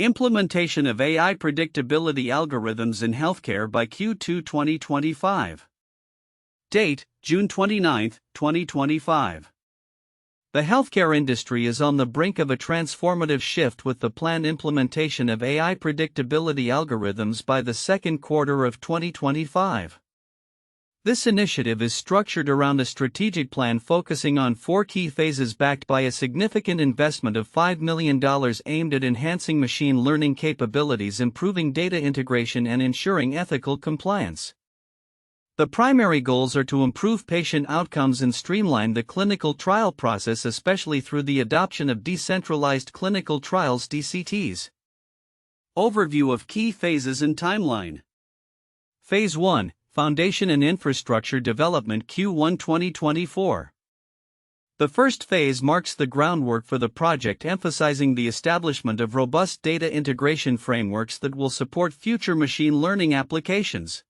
Implementation of AI predictability algorithms in healthcare by Q2 2025. Date, June 29, 2025. The healthcare industry is on the brink of a transformative shift with the planned implementation of AI predictability algorithms by the second quarter of 2025. This initiative is structured around a strategic plan focusing on 4 key phases backed by a significant investment of $5 million aimed at enhancing machine learning capabilities, improving data integration, and ensuring ethical compliance. The primary goals are to improve patient outcomes and streamline the clinical trial process, especially through the adoption of decentralized clinical trials (DCTs). Overview of key phases and timeline. Phase 1. Foundation and Infrastructure Development Q1 2024. The first phase marks the groundwork for the project, emphasizing the establishment of robust data integration frameworks that will support future machine learning applications.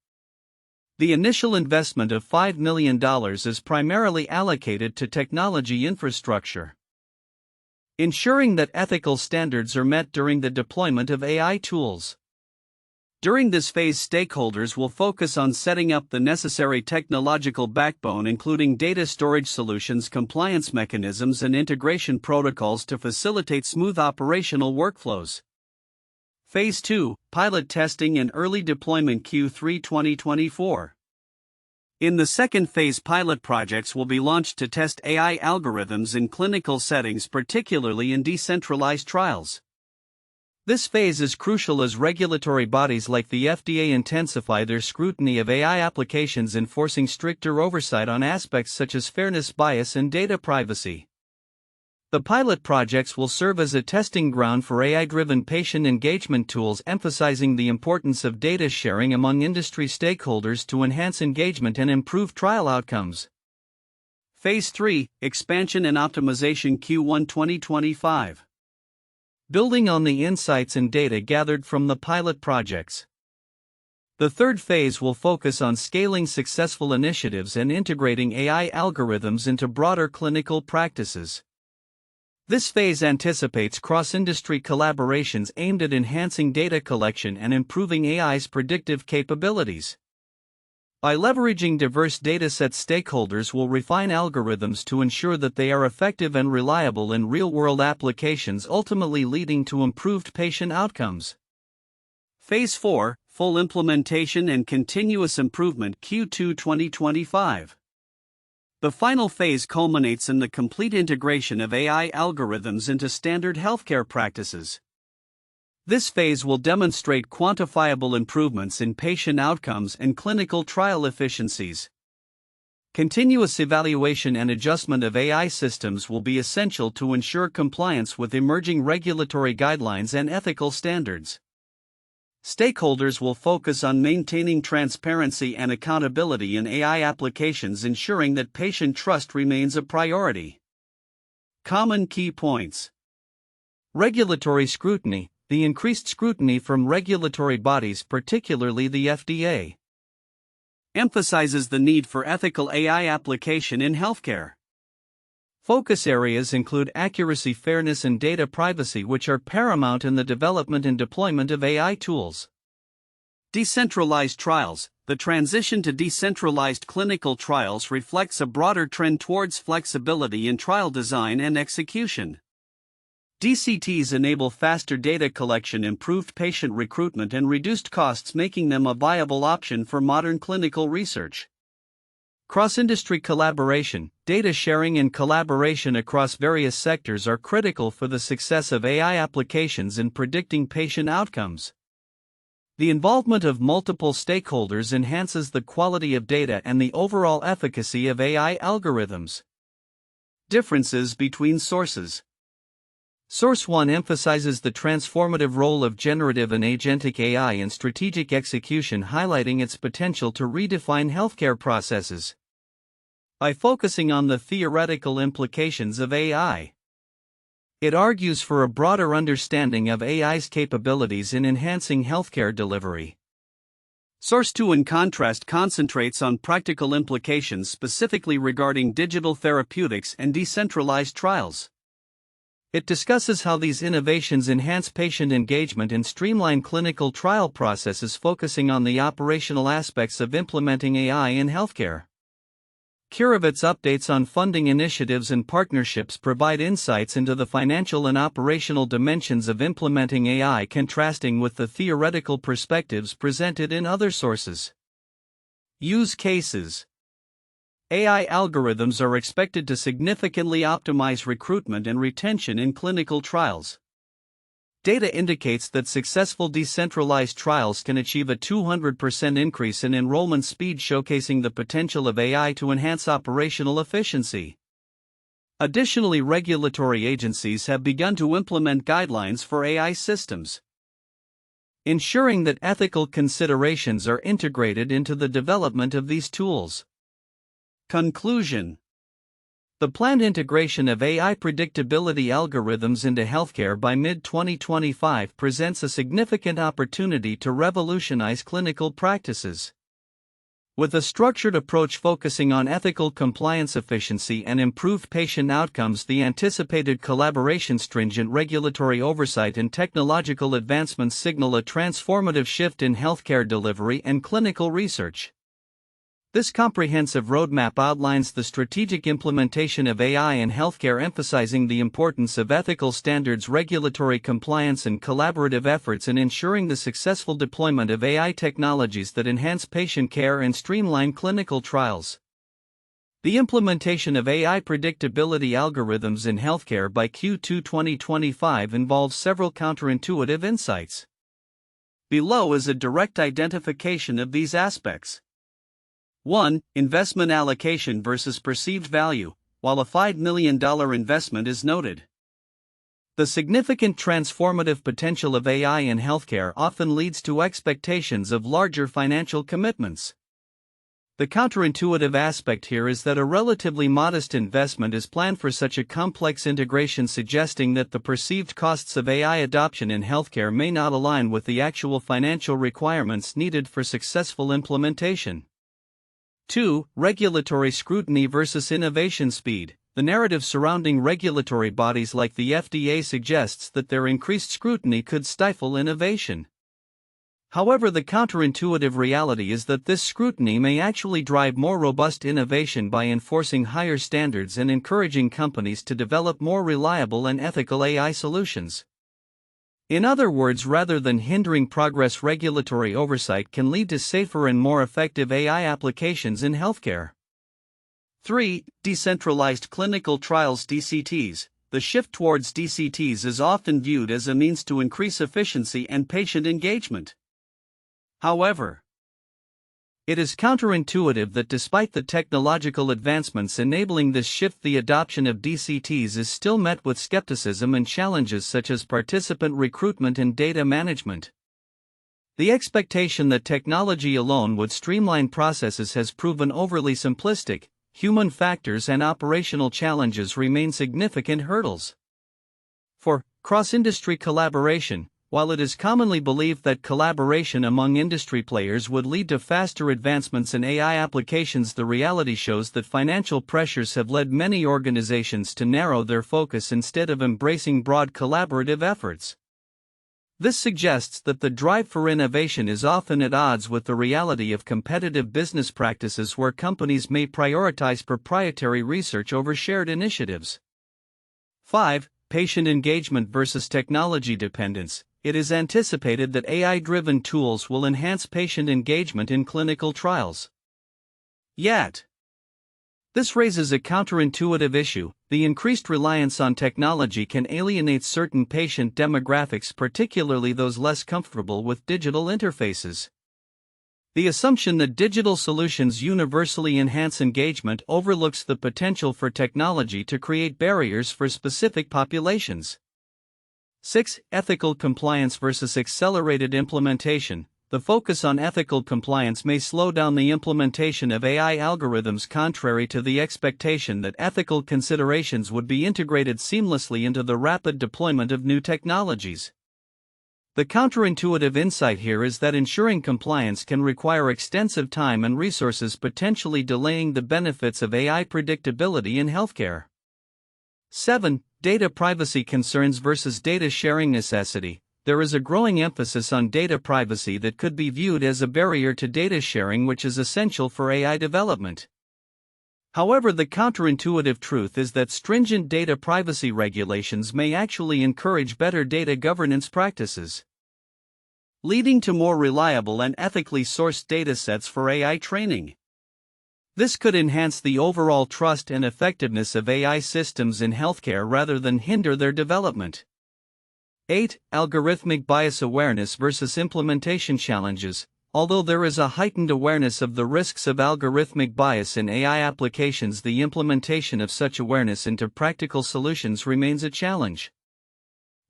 The initial investment of $5 million is primarily allocated to technology infrastructure, ensuring that ethical standards are met during the deployment of AI tools. During this phase, stakeholders will focus on setting up the necessary technological backbone, including data storage solutions, compliance mechanisms, and integration protocols to facilitate smooth operational workflows. Phase 2, Pilot Testing and Early Deployment Q3 2024. In the second phase, pilot projects will be launched to test AI algorithms in clinical settings, particularly in decentralized trials. This phase is crucial as regulatory bodies like the FDA intensify their scrutiny of AI applications, enforcing stricter oversight on aspects such as fairness, bias, and data privacy. The pilot projects will serve as a testing ground for AI-driven patient engagement tools, emphasizing the importance of data sharing among industry stakeholders to enhance engagement and improve trial outcomes. Phase 3, Expansion and Optimization Q1 2025. Building on the insights and data gathered from the pilot projects, the third phase will focus on scaling successful initiatives and integrating AI algorithms into broader clinical practices. This phase anticipates cross-industry collaborations aimed at enhancing data collection and improving AI's predictive capabilities. By leveraging diverse datasets, stakeholders will refine algorithms to ensure that they are effective and reliable in real-world applications, ultimately leading to improved patient outcomes. Phase 4, Full Implementation and Continuous Improvement Q2 2025. The final phase culminates in the complete integration of AI algorithms into standard healthcare practices. This phase will demonstrate quantifiable improvements in patient outcomes and clinical trial efficiencies. Continuous evaluation and adjustment of AI systems will be essential to ensure compliance with emerging regulatory guidelines and ethical standards. Stakeholders will focus on maintaining transparency and accountability in AI applications, ensuring that patient trust remains a priority. Common key points. Regulatory scrutiny. The increased scrutiny from regulatory bodies, particularly the FDA, emphasizes the need for ethical AI application in healthcare. Focus areas include accuracy, fairness, and data privacy, which are paramount in the development and deployment of AI tools. Decentralized trials. The transition to decentralized clinical trials reflects a broader trend towards flexibility in trial design and execution. DCTs enable faster data collection, improved patient recruitment, and reduced costs, making them a viable option for modern clinical research. Cross-industry collaboration. Data sharing and collaboration across various sectors are critical for the success of AI applications in predicting patient outcomes. The involvement of multiple stakeholders enhances the quality of data and the overall efficacy of AI algorithms. Differences between sources. Source 1 emphasizes the transformative role of generative and agentic AI in strategic execution, highlighting its potential to redefine healthcare processes. By focusing on the theoretical implications of AI, it argues for a broader understanding of AI's capabilities in enhancing healthcare delivery. Source 2, in contrast, concentrates on practical implications, specifically regarding digital therapeutics and decentralized trials. It discusses how these innovations enhance patient engagement and streamline clinical trial processes, focusing on the operational aspects of implementing AI in healthcare. Kurovitz updates on funding initiatives and partnerships provide insights into the financial and operational dimensions of implementing AI, contrasting with the theoretical perspectives presented in other sources. Use cases. AI algorithms are expected to significantly optimize recruitment and retention in clinical trials. Data indicates that successful decentralized trials can achieve a 200% increase in enrollment speed, showcasing the potential of AI to enhance operational efficiency. Additionally, regulatory agencies have begun to implement guidelines for AI systems, ensuring that ethical considerations are integrated into the development of these tools. Conclusion. The planned integration of AI predictability algorithms into healthcare by mid-2025 presents a significant opportunity to revolutionize clinical practices. With a structured approach focusing on ethical compliance, efficiency, and improved patient outcomes, the anticipated collaboration, stringent regulatory oversight, and technological advancements signal a transformative shift in healthcare delivery and clinical research. This comprehensive roadmap outlines the strategic implementation of AI in healthcare, emphasizing the importance of ethical standards, regulatory compliance, and collaborative efforts in ensuring the successful deployment of AI technologies that enhance patient care and streamline clinical trials. The implementation of AI predictability algorithms in healthcare by Q2 2025 involves several counterintuitive insights. Below is a direct identification of these aspects. 1. Investment allocation versus perceived value. While a $5 million investment is noted, the significant transformative potential of AI in healthcare often leads to expectations of larger financial commitments. The counterintuitive aspect here is that a relatively modest investment is planned for such a complex integration, suggesting that the perceived costs of AI adoption in healthcare may not align with the actual financial requirements needed for successful implementation. 2. Regulatory scrutiny versus innovation speed. The narrative surrounding regulatory bodies like the FDA suggests that their increased scrutiny could stifle innovation. However, the counterintuitive reality is that this scrutiny may actually drive more robust innovation by enforcing higher standards and encouraging companies to develop more reliable and ethical AI solutions. In other words, rather than hindering progress, regulatory oversight can lead to safer and more effective AI applications in healthcare. 3. Decentralized clinical trials (DCTs). The shift towards DCTs is often viewed as a means to increase efficiency and patient engagement. However, it is counterintuitive that despite the technological advancements enabling this shift, the adoption of DCTs is still met with skepticism and challenges such as participant recruitment and data management. The expectation that technology alone would streamline processes has proven overly simplistic. Human factors and operational challenges remain significant hurdles. 4. Cross-industry collaboration. While it is commonly believed that collaboration among industry players would lead to faster advancements in AI applications, the reality shows that financial pressures have led many organizations to narrow their focus instead of embracing broad collaborative efforts. This suggests that the drive for innovation is often at odds with the reality of competitive business practices, where companies may prioritize proprietary research over shared initiatives. 5. Patient engagement versus technology dependence. It is anticipated that AI-driven tools will enhance patient engagement in clinical trials. Yet, this raises a counterintuitive issue. The increased reliance on technology can alienate certain patient demographics, particularly those less comfortable with digital interfaces. The assumption that digital solutions universally enhance engagement overlooks the potential for technology to create barriers for specific populations. 6. Ethical compliance versus accelerated implementation. The focus on ethical compliance may slow down the implementation of AI algorithms, contrary to the expectation that ethical considerations would be integrated seamlessly into the rapid deployment of new technologies. The counterintuitive insight here is that ensuring compliance can require extensive time and resources, potentially delaying the benefits of AI predictability in healthcare. 7. Data privacy concerns versus data sharing necessity. There is a growing emphasis on data privacy that could be viewed as a barrier to data sharing, which is essential for AI development. However, the counterintuitive truth is that stringent data privacy regulations may actually encourage better data governance practices, leading to more reliable and ethically sourced datasets for AI training. This could enhance the overall trust and effectiveness of AI systems in healthcare rather than hinder their development. 8. Algorithmic bias awareness versus implementation challenges. Although there is a heightened awareness of the risks of algorithmic bias in AI applications, the implementation of such awareness into practical solutions remains a challenge.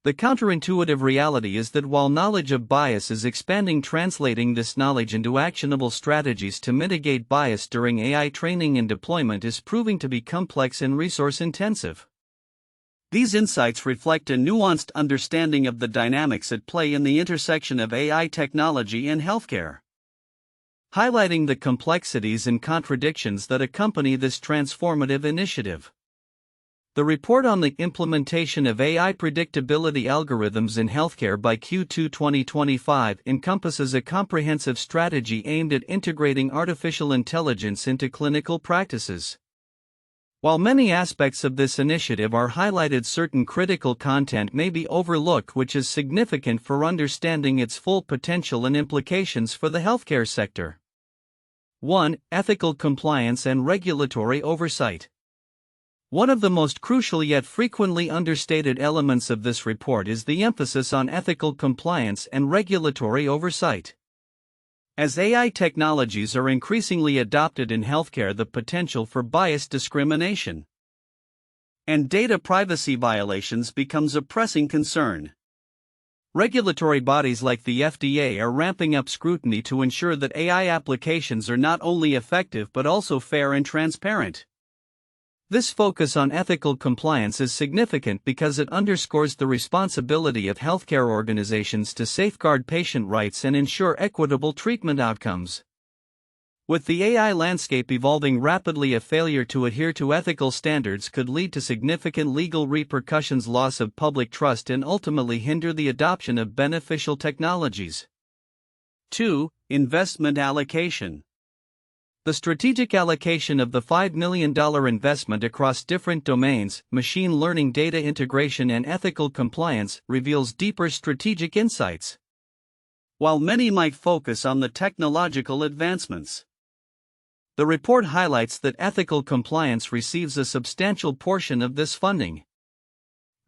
The counterintuitive reality is that while knowledge of bias is expanding, translating this knowledge into actionable strategies to mitigate bias during AI training and deployment is proving to be complex and resource-intensive. These insights reflect a nuanced understanding of the dynamics at play in the intersection of AI technology and healthcare, highlighting the complexities and contradictions that accompany this transformative initiative. The report on the implementation of AI predictability algorithms in healthcare by Q2 2025 encompasses a comprehensive strategy aimed at integrating artificial intelligence into clinical practices. While many aspects of this initiative are highlighted, certain critical content may be overlooked, which is significant for understanding its full potential and implications for the healthcare sector. 1. Ethical compliance and regulatory oversight. One of the most crucial yet frequently understated elements of this report is the emphasis on ethical compliance and regulatory oversight. As AI technologies are increasingly adopted in healthcare, the potential for bias, discrimination, and data privacy violations becomes a pressing concern. Regulatory bodies like the FDA are ramping up scrutiny to ensure that AI applications are not only effective but also fair and transparent. This focus on ethical compliance is significant because it underscores the responsibility of healthcare organizations to safeguard patient rights and ensure equitable treatment outcomes. With the AI landscape evolving rapidly, a failure to adhere to ethical standards could lead to significant legal repercussions, loss of public trust, and ultimately hinder the adoption of beneficial technologies. 2. Investment allocation. The strategic allocation of the $5 million investment across different domains, machine learning, data integration, and ethical compliance, reveals deeper strategic insights. While many might focus on the technological advancements, the report highlights that ethical compliance receives a substantial portion of this funding.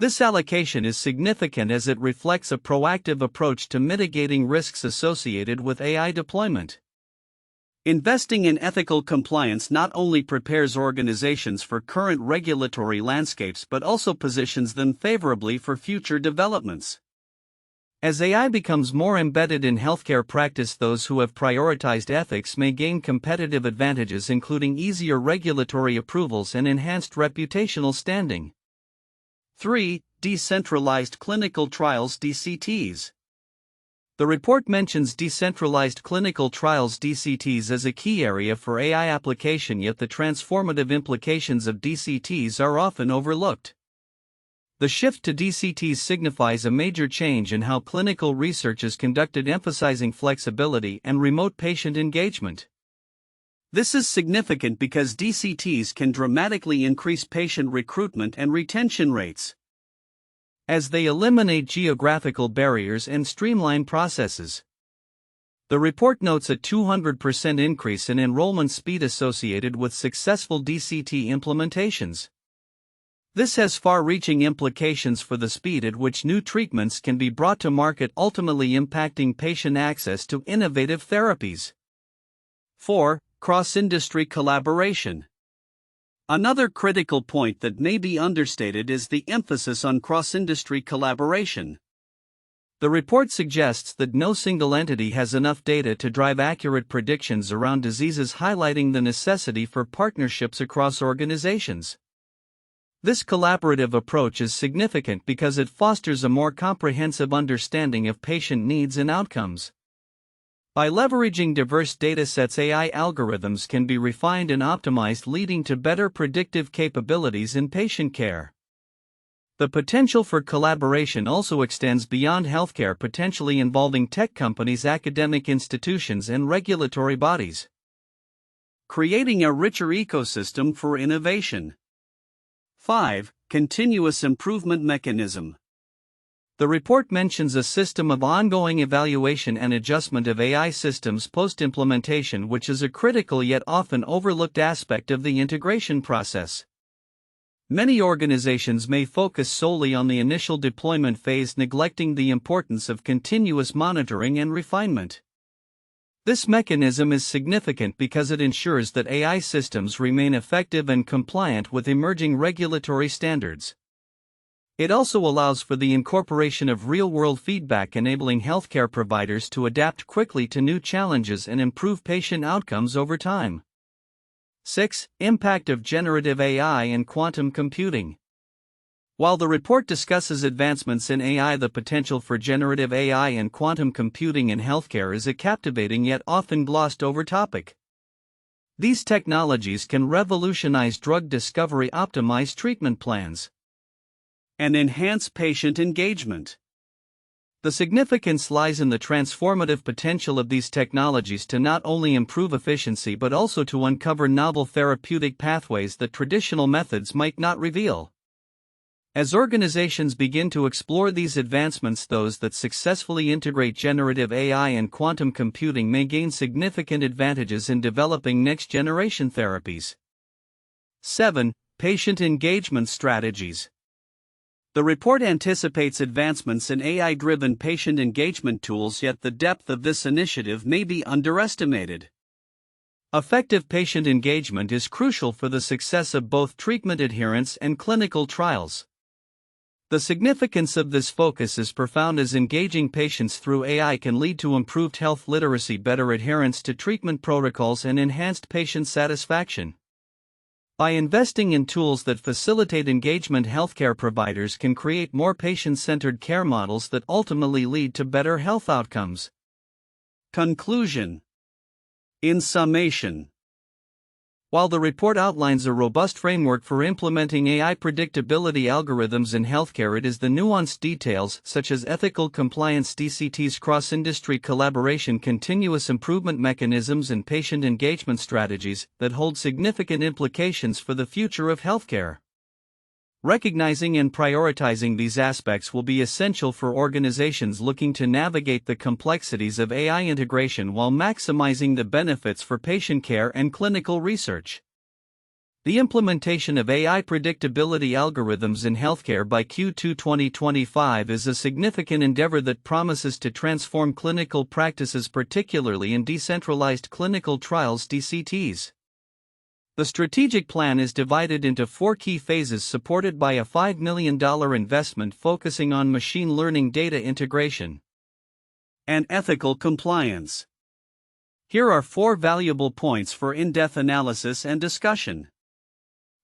This allocation is significant as it reflects a proactive approach to mitigating risks associated with AI deployment. Investing in ethical compliance not only prepares organizations for current regulatory landscapes but also positions them favorably for future developments. As AI becomes more embedded in healthcare practice, those who have prioritized ethics may gain competitive advantages, including easier regulatory approvals and enhanced reputational standing. 3. Decentralized clinical trials, DCTs. The report mentions decentralized clinical trials, DCTs, as a key area for AI application, yet the transformative implications of DCTs are often overlooked. The shift to DCTs signifies a major change in how clinical research is conducted, emphasizing flexibility and remote patient engagement. This is significant because DCTs can dramatically increase patient recruitment and retention rates, as they eliminate geographical barriers and streamline processes. The report notes a 200% increase in enrollment speed associated with successful DCT implementations. This has far-reaching implications for the speed at which new treatments can be brought to market, ultimately impacting patient access to innovative therapies. 4. Cross-industry collaboration. Another critical point that may be understated is the emphasis on cross-industry collaboration. The report suggests that no single entity has enough data to drive accurate predictions around diseases, highlighting the necessity for partnerships across organizations. This collaborative approach is significant because it fosters a more comprehensive understanding of patient needs and outcomes. By leveraging diverse datasets, AI algorithms can be refined and optimized, leading to better predictive capabilities in patient care. The potential for collaboration also extends beyond healthcare, potentially involving tech companies, academic institutions, and regulatory bodies, creating a richer ecosystem for innovation. 5. Continuous improvement mechanism. The report mentions a system of ongoing evaluation and adjustment of AI systems post-implementation, which is a critical yet often overlooked aspect of the integration process. Many organizations may focus solely on the initial deployment phase, neglecting the importance of continuous monitoring and refinement. This mechanism is significant because it ensures that AI systems remain effective and compliant with emerging regulatory standards. It also allows for the incorporation of real-world feedback, enabling healthcare providers to adapt quickly to new challenges and improve patient outcomes over time. 6. Impact of generative AI and quantum computing. While the report discusses advancements in AI, the potential for generative AI and quantum computing in healthcare is a captivating yet often glossed over topic. These technologies can revolutionize drug discovery, optimize treatment plans, and enhance patient engagement. The significance lies in the transformative potential of these technologies to not only improve efficiency but also to uncover novel therapeutic pathways that traditional methods might not reveal. As organizations begin to explore these advancements, those that successfully integrate generative AI and quantum computing may gain significant advantages in developing next-generation therapies. 7. Patient engagement strategies. The report anticipates advancements in AI-driven patient engagement tools, yet the depth of this initiative may be underestimated. Effective patient engagement is crucial for the success of both treatment adherence and clinical trials. The significance of this focus is profound, as engaging patients through AI can lead to improved health literacy, better adherence to treatment protocols, and enhanced patient satisfaction. By investing in tools that facilitate engagement, healthcare providers can create more patient-centered care models that ultimately lead to better health outcomes. Conclusion. In summation, while the report outlines a robust framework for implementing AI predictability algorithms in healthcare, it is the nuanced details such as ethical compliance, DCTs, cross-industry collaboration, continuous improvement mechanisms, and patient engagement strategies that hold significant implications for the future of healthcare. Recognizing and prioritizing these aspects will be essential for organizations looking to navigate the complexities of AI integration while maximizing the benefits for patient care and clinical research. The implementation of AI predictability algorithms in healthcare by Q2 2025 is a significant endeavor that promises to transform clinical practices, particularly in decentralized clinical trials (DCTs). The strategic plan is divided into 4 key phases, supported by a $5 million investment focusing on machine learning, data integration, and ethical compliance. Here are 4 valuable points for in-depth analysis and discussion.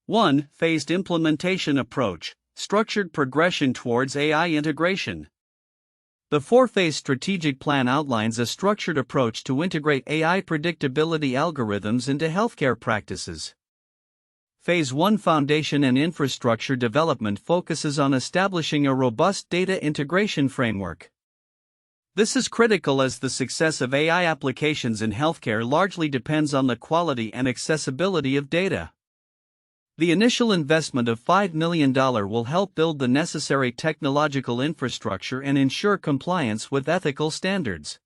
1. Phased implementation approach, structured progression towards AI integration. The 4-phase strategic plan outlines a structured approach to integrate AI predictability algorithms into healthcare practices. Phase 1, foundation and infrastructure development, focuses on establishing a robust data integration framework. This is critical as the success of AI applications in healthcare largely depends on the quality and accessibility of data. The initial investment of $5 million will help build the necessary technological infrastructure and ensure compliance with ethical standards.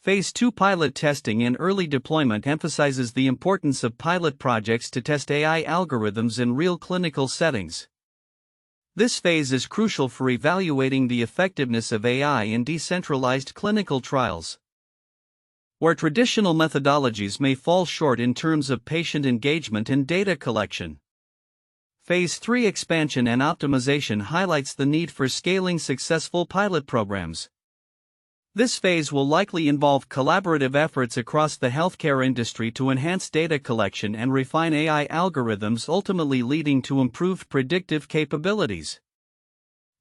Phase 2, pilot testing and early deployment, emphasizes the importance of pilot projects to test AI algorithms in real clinical settings. This phase is crucial for evaluating the effectiveness of AI in decentralized clinical trials, where traditional methodologies may fall short in terms of patient engagement and data collection. Phase 3, expansion and optimization, highlights the need for scaling successful pilot programs. This phase will likely involve collaborative efforts across the healthcare industry to enhance data collection and refine AI algorithms, ultimately leading to improved predictive capabilities.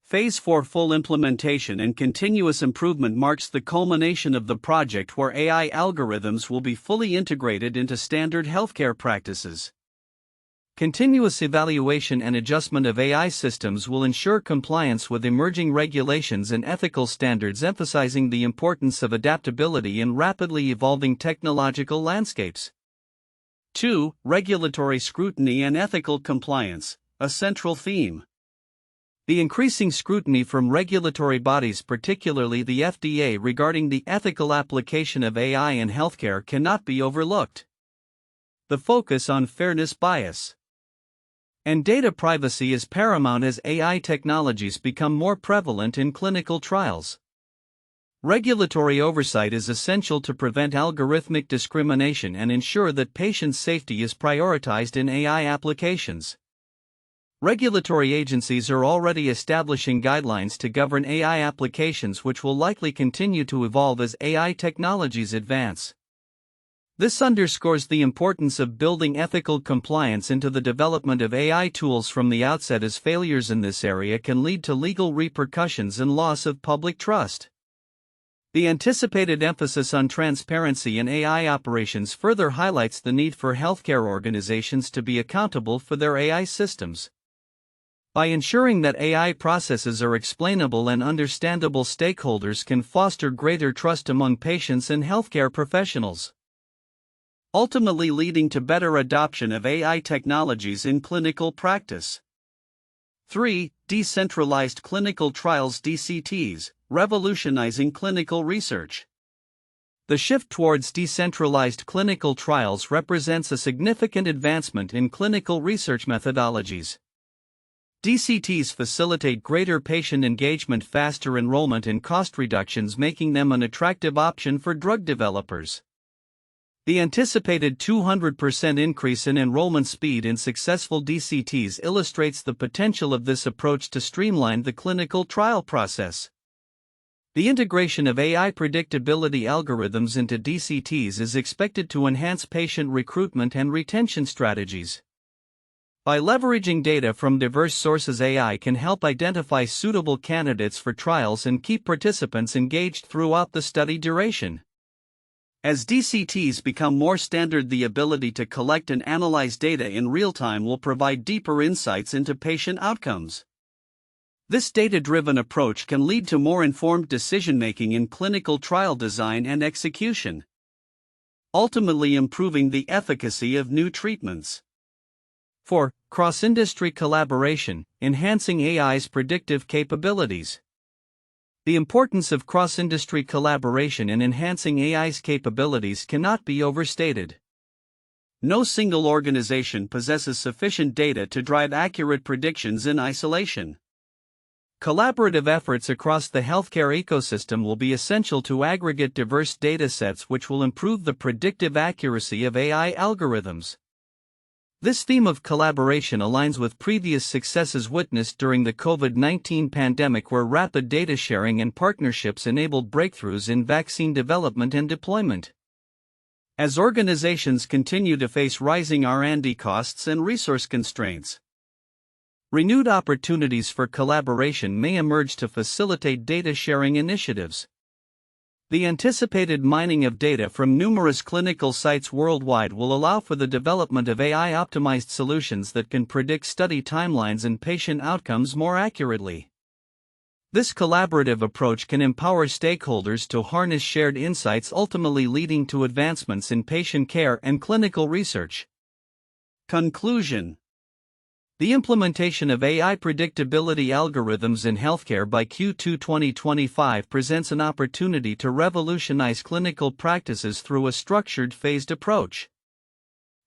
Phase 4, full implementation and continuous improvement, marks the culmination of the project, where AI algorithms will be fully integrated into standard healthcare practices. Continuous evaluation and adjustment of AI systems will ensure compliance with emerging regulations and ethical standards, emphasizing the importance of adaptability in rapidly evolving technological landscapes. 2. Regulatory scrutiny and ethical compliance, a central theme. The increasing scrutiny from regulatory bodies, particularly the FDA, regarding the ethical application of AI in healthcare cannot be overlooked. The focus on fairness, bias, and data privacy is paramount as AI technologies become more prevalent in clinical trials. Regulatory oversight is essential to prevent algorithmic discrimination and ensure that patient safety is prioritized in AI applications. Regulatory agencies are already establishing guidelines to govern AI applications, which will likely continue to evolve as AI technologies advance. This underscores the importance of building ethical compliance into the development of AI tools from the outset, as failures in this area can lead to legal repercussions and loss of public trust. The anticipated emphasis on transparency in AI operations further highlights the need for healthcare organizations to be accountable for their AI systems. By ensuring that AI processes are explainable and understandable, stakeholders can foster greater trust among patients and healthcare professionals, ultimately leading to better adoption of AI technologies in clinical practice. 3. Decentralized clinical trials, DCTs, revolutionizing clinical research. The shift towards decentralized clinical trials represents a significant advancement in clinical research methodologies. DCTs facilitate greater patient engagement, faster enrollment, and cost reductions, making them an attractive option for drug developers. The anticipated 200% increase in enrollment speed in successful DCTs illustrates the potential of this approach to streamline the clinical trial process. The integration of AI predictability algorithms into DCTs is expected to enhance patient recruitment and retention strategies. By leveraging data from diverse sources, AI can help identify suitable candidates for trials and keep participants engaged throughout the study duration. As DCTs become more standard, the ability to collect and analyze data in real time will provide deeper insights into patient outcomes. This data-driven approach can lead to more informed decision-making in clinical trial design and execution, ultimately improving the efficacy of new treatments. 4. Cross-industry collaboration, enhancing AI's predictive capabilities. The importance of cross-industry collaboration in enhancing AI's capabilities cannot be overstated. No single organization possesses sufficient data to drive accurate predictions in isolation. Collaborative efforts across the healthcare ecosystem will be essential to aggregate diverse datasets, which will improve the predictive accuracy of AI algorithms. This theme of collaboration aligns with previous successes witnessed during the COVID-19 pandemic, where rapid data sharing and partnerships enabled breakthroughs in vaccine development and deployment. As organizations continue to face rising R&D costs and resource constraints, renewed opportunities for collaboration may emerge to facilitate data sharing initiatives. The anticipated mining of data from numerous clinical sites worldwide will allow for the development of AI-optimized solutions that can predict study timelines and patient outcomes more accurately. This collaborative approach can empower stakeholders to harness shared insights, ultimately leading to advancements in patient care and clinical research. Conclusion. The implementation of AI predictability algorithms in healthcare by Q2 2025 presents an opportunity to revolutionize clinical practices through a structured, phased approach.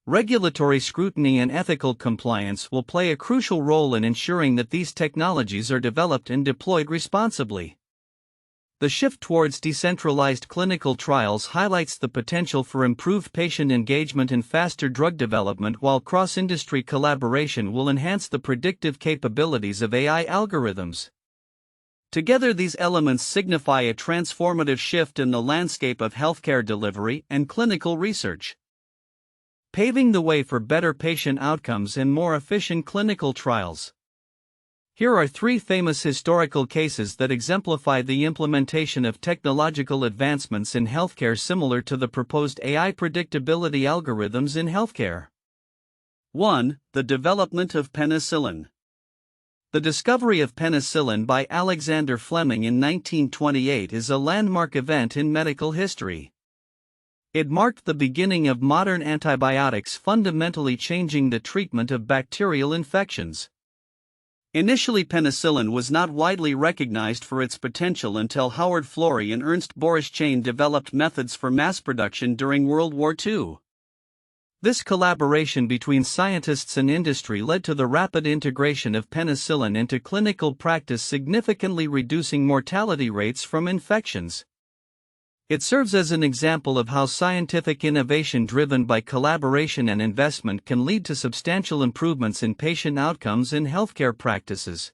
Regulatory scrutiny and ethical compliance will play a crucial role in ensuring that these technologies are developed and deployed responsibly. The shift towards decentralized clinical trials highlights the potential for improved patient engagement and faster drug development, while cross-industry collaboration will enhance the predictive capabilities of AI algorithms. Together, these elements signify a transformative shift in the landscape of healthcare delivery and clinical research, paving the way for better patient outcomes and more efficient clinical trials. Here are 3 famous historical cases that exemplify the implementation of technological advancements in healthcare similar to the proposed AI predictability algorithms in healthcare. 1. The development of penicillin. The discovery of penicillin by Alexander Fleming in 1928 is a landmark event in medical history. It marked the beginning of modern antibiotics, fundamentally changing the treatment of bacterial infections. Initially, penicillin was not widely recognized for its potential until Howard Florey and Ernst Boris Chain developed methods for mass production during World War II. This collaboration between scientists and industry led to the rapid integration of penicillin into clinical practice, significantly reducing mortality rates from infections. It serves as an example of how scientific innovation driven by collaboration and investment can lead to substantial improvements in patient outcomes in healthcare practices.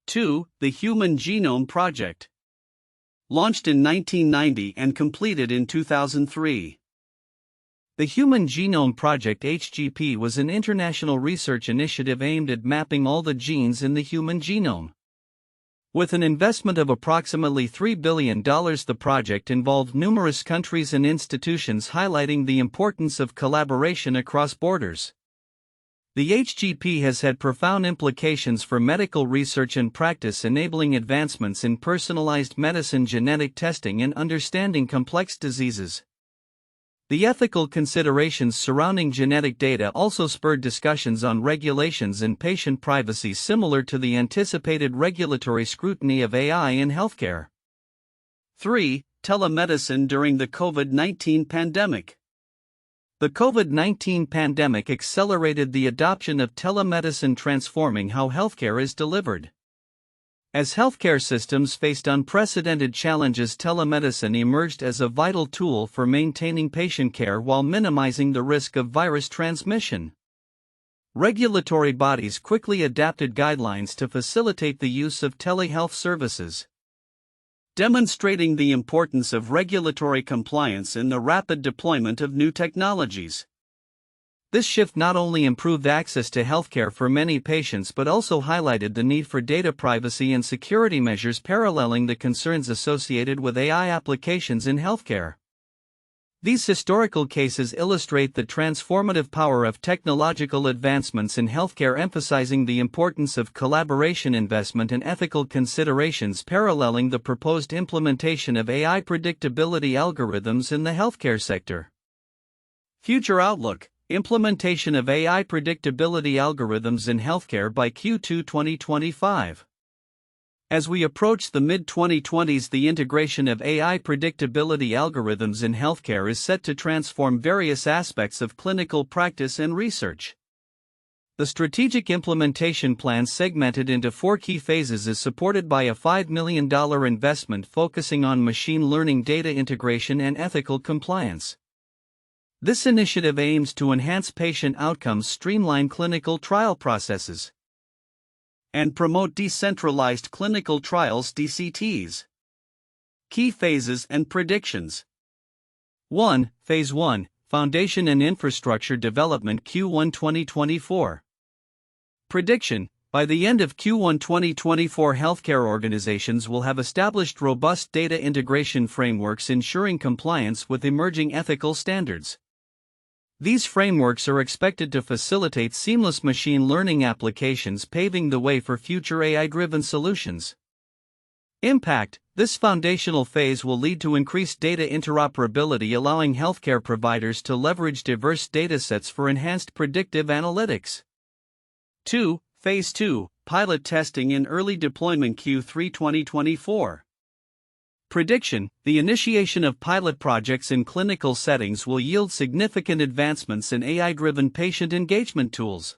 2. The Human Genome Project. Launched in 1990 and completed in 2003. The Human Genome Project (HGP) was an international research initiative aimed at mapping all the genes in the human genome. With an investment of approximately $3 billion, the project involved numerous countries and institutions, highlighting the importance of collaboration across borders. The HGP has had profound implications for medical research and practice, enabling advancements in personalized medicine, genetic testing, and understanding complex diseases. The ethical considerations surrounding genetic data also spurred discussions on regulations and patient privacy, similar to the anticipated regulatory scrutiny of AI in healthcare. 3. Telemedicine during the COVID-19 pandemic. The COVID-19 pandemic accelerated the adoption of telemedicine, transforming how healthcare is delivered. As healthcare systems faced unprecedented challenges, telemedicine emerged as a vital tool for maintaining patient care while minimizing the risk of virus transmission. Regulatory bodies quickly adapted guidelines to facilitate the use of telehealth services, demonstrating the importance of regulatory compliance in the rapid deployment of new technologies. This shift not only improved access to healthcare for many patients but also highlighted the need for data privacy and security measures, paralleling the concerns associated with AI applications in healthcare. These historical cases illustrate the transformative power of technological advancements in healthcare, emphasizing the importance of collaboration, investment, and ethical considerations, paralleling the proposed implementation of AI predictability algorithms in the healthcare sector. Future outlook: implementation of AI predictability algorithms in healthcare by Q2 2025. As we approach the mid-2020s, the integration of AI predictability algorithms in healthcare is set to transform various aspects of clinical practice and research. The strategic implementation plan, segmented into 4 key phases, is supported by a $5 million investment focusing on machine learning, data integration, and ethical compliance. This initiative aims to enhance patient outcomes, streamline clinical trial processes, and promote decentralized clinical trials (DCTs). Key phases and predictions. 1. Phase 1, Foundation and Infrastructure Development, Q1 2024. Prediction: by the end of Q1 2024, healthcare organizations will have established robust data integration frameworks, ensuring compliance with emerging ethical standards. These frameworks are expected to facilitate seamless machine learning applications, paving the way for future AI-driven solutions. Impact: this foundational phase will lead to increased data interoperability, allowing healthcare providers to leverage diverse datasets for enhanced predictive analytics. 2. Phase 2, Pilot Testing in Early Deployment, Q3 2024. Prediction: the initiation of pilot projects in clinical settings will yield significant advancements in AI-driven patient engagement tools.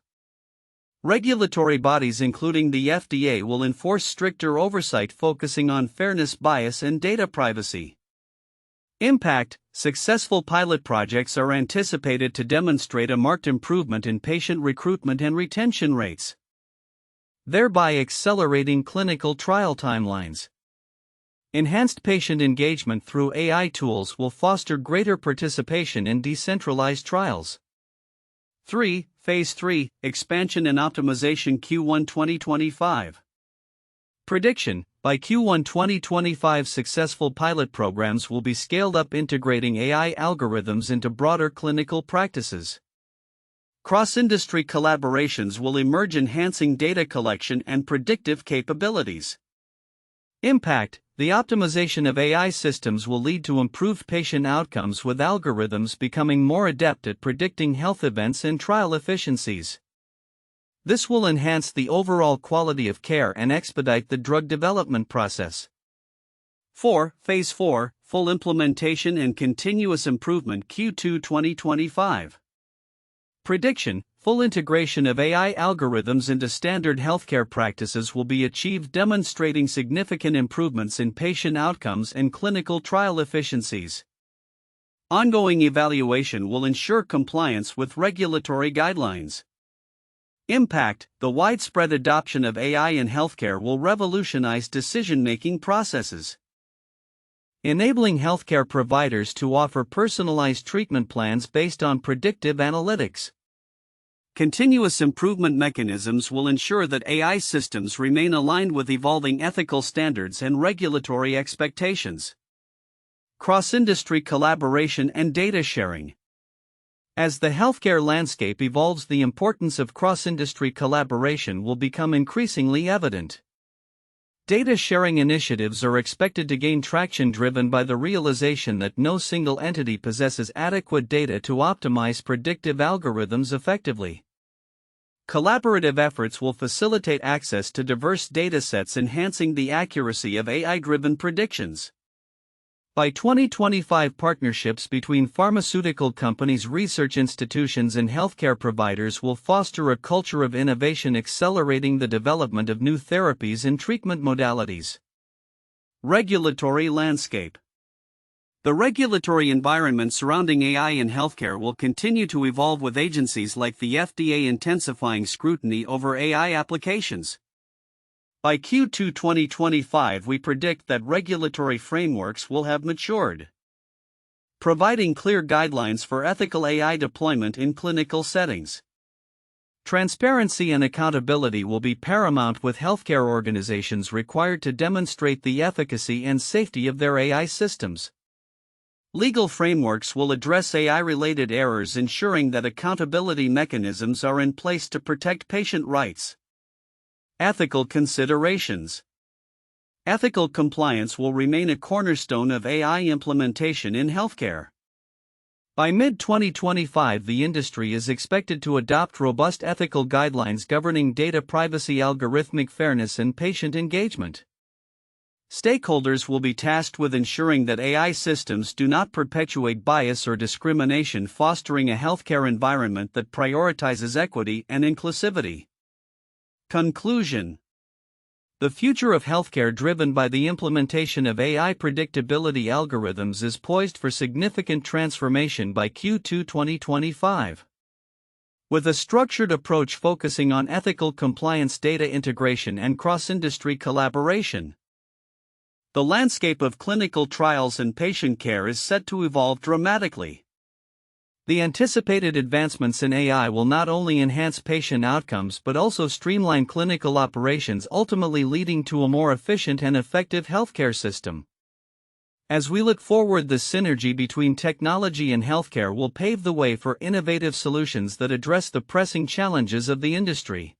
Regulatory bodies, including the FDA, will enforce stricter oversight, focusing on fairness, bias, and data privacy. Impact: successful pilot projects are anticipated to demonstrate a marked improvement in patient recruitment and retention rates, thereby accelerating clinical trial timelines. Enhanced patient engagement through AI tools will foster greater participation in decentralized trials. 3. Phase 3, Expansion and Optimization, Q1 2025. Prediction: by Q1 2025, successful pilot programs will be scaled up, integrating AI algorithms into broader clinical practices. Cross-industry collaborations will emerge, enhancing data collection and predictive capabilities. Impact: the optimization of AI systems will lead to improved patient outcomes, with algorithms becoming more adept at predicting health events and trial efficiencies. This will enhance the overall quality of care and expedite the drug development process. 4. Phase 4, Full Implementation and Continuous Improvement, Q2 2025. Prediction: full integration of AI algorithms into standard healthcare practices will be achieved, demonstrating significant improvements in patient outcomes and clinical trial efficiencies. Ongoing evaluation will ensure compliance with regulatory guidelines. Impact: the widespread adoption of AI in healthcare will revolutionize decision-making processes, enabling healthcare providers to offer personalized treatment plans based on predictive analytics. Continuous improvement mechanisms will ensure that AI systems remain aligned with evolving ethical standards and regulatory expectations. Cross-industry collaboration and data sharing. As the healthcare landscape evolves, the importance of cross-industry collaboration will become increasingly evident. Data sharing initiatives are expected to gain traction, driven by the realization that no single entity possesses adequate data to optimize predictive algorithms effectively. Collaborative efforts will facilitate access to diverse datasets, enhancing the accuracy of AI-driven predictions. By 2025, partnerships between pharmaceutical companies, research institutions, and healthcare providers will foster a culture of innovation, accelerating the development of new therapies and treatment modalities. Regulatory landscape. The regulatory environment surrounding AI in healthcare will continue to evolve, with agencies like the FDA intensifying scrutiny over AI applications. By Q2 2025, we predict that regulatory frameworks will have matured, providing clear guidelines for ethical AI deployment in clinical settings. Transparency and accountability will be paramount, with healthcare organizations required to demonstrate the efficacy and safety of their AI systems. Legal frameworks will address AI-related errors, ensuring that accountability mechanisms are in place to protect patient rights. Ethical considerations. Ethical compliance will remain a cornerstone of AI implementation in healthcare. By mid-2025, the industry is expected to adopt robust ethical guidelines governing data privacy, algorithmic fairness, and patient engagement. Stakeholders will be tasked with ensuring that AI systems do not perpetuate bias or discrimination, fostering a healthcare environment that prioritizes equity and inclusivity. Conclusion. The future of healthcare, driven by the implementation of AI predictability algorithms, is poised for significant transformation by Q2 2025. With a structured approach focusing on ethical compliance, data integration, and cross-industry collaboration, the landscape of clinical trials and patient care is set to evolve dramatically. The anticipated advancements in AI will not only enhance patient outcomes but also streamline clinical operations, ultimately leading to a more efficient and effective healthcare system. As we look forward, the synergy between technology and healthcare will pave the way for innovative solutions that address the pressing challenges of the industry.